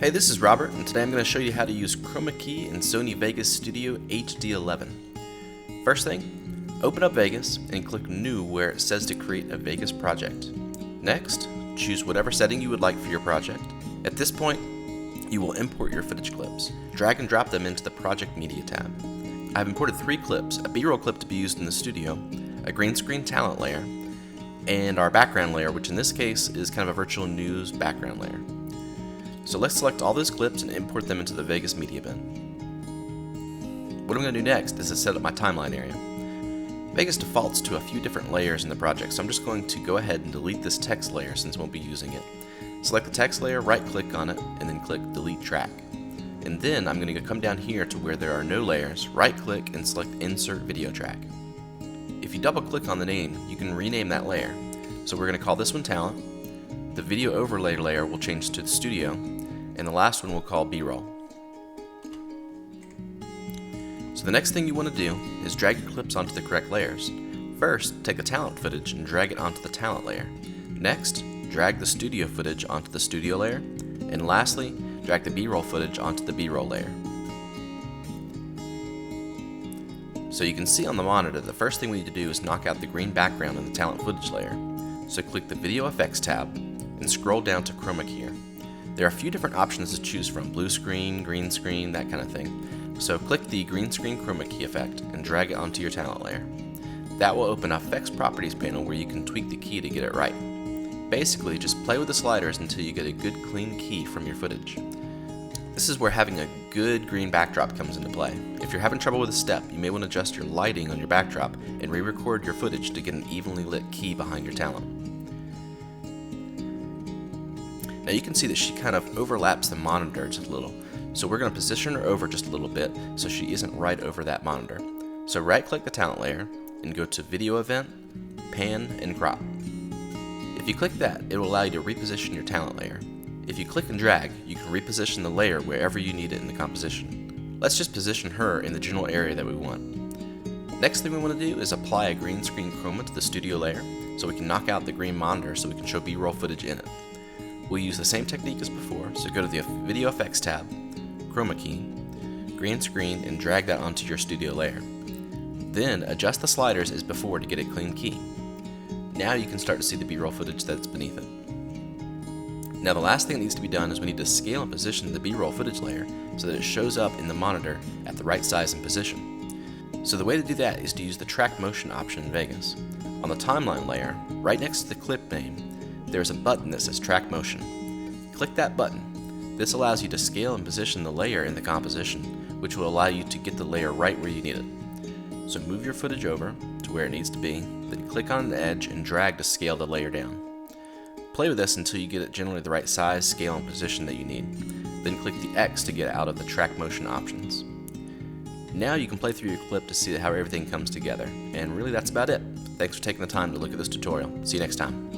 Hey, this is Robert, and today I'm going to show you how to use Chroma key in Sony Vegas Studio HD11. First thing, open up Vegas and click New where it says to create a Vegas project. Next, choose whatever setting you would like for your project. At this point, you will import your footage clips. Drag and drop them into the Project Media tab. I've imported 3 clips, a B-roll clip to be used in the studio, a green screen talent layer, and our background layer, which in this case is kind of a virtual news background layer. So let's select all those clips and import them into the Vegas Media bin. What I'm going to do next is to set up my timeline area. Vegas defaults to a few different layers in the project, so I'm just going to go ahead and delete this text layer since we won't be using it. Select the text layer, right click on it, and then click Delete Track. And then I'm going to come down here to where there are no layers, right click and select Insert Video Track. If you double click on the name, you can rename that layer. So we're going to call this one Talent, the Video Overlay layer will change to the Studio, and the last one we'll call B-roll. So the next thing you want to do is drag your clips onto the correct layers. First, take the talent footage and drag it onto the talent layer. Next, drag the studio footage onto the studio layer. And lastly, drag the B-roll footage onto the B-roll layer. So you can see on the monitor, the first thing we need to do is knock out the green background in the talent footage layer. So click the Video Effects tab and scroll down to Chroma key. There are a few different options to choose from, blue screen, green screen, that kind of thing. So click the green screen chroma key effect and drag it onto your talent layer. That will open a Effects Properties panel where you can tweak the key to get it right. Basically, just play with the sliders until you get a good clean key from your footage. This is where having a good green backdrop comes into play. If you're having trouble with a step, you may want to adjust your lighting on your backdrop and re-record your footage to get an evenly lit key behind your talent. Now you can see that she kind of overlaps the monitor just a little, so we're going to position her over just a little bit so she isn't right over that monitor. So right click the talent layer and go to Video Event, Pan, and Crop. If you click that, it will allow you to reposition your talent layer. If you click and drag, you can reposition the layer wherever you need it in the composition. Let's just position her in the general area that we want. Next thing we want to do is apply a green screen chroma to the studio layer so we can knock out the green monitor so we can show B-roll footage in it. We'll use the same technique as before, so go to the Video Effects tab, Chroma key, Green Screen, and drag that onto your studio layer. Then adjust the sliders as before to get a clean key. Now you can start to see the B-roll footage that's beneath it. Now the last thing that needs to be done is we need to scale and position the B-roll footage layer so that it shows up in the monitor at the right size and position. So the way to do that is to use the Track Motion option in Vegas. On the timeline layer, right next to the clip name, there's a button that says Track Motion. Click that button. This allows you to scale and position the layer in the composition, which will allow you to get the layer right where you need it. So move your footage over to where it needs to be, then click on the edge and drag to scale the layer down. Play with this until you get it generally the right size, scale, and position that you need. Then click the X to get out of the Track Motion options. Now you can play through your clip to see how everything comes together, and really that's about it. Thanks for taking the time to look at this tutorial. See you next time.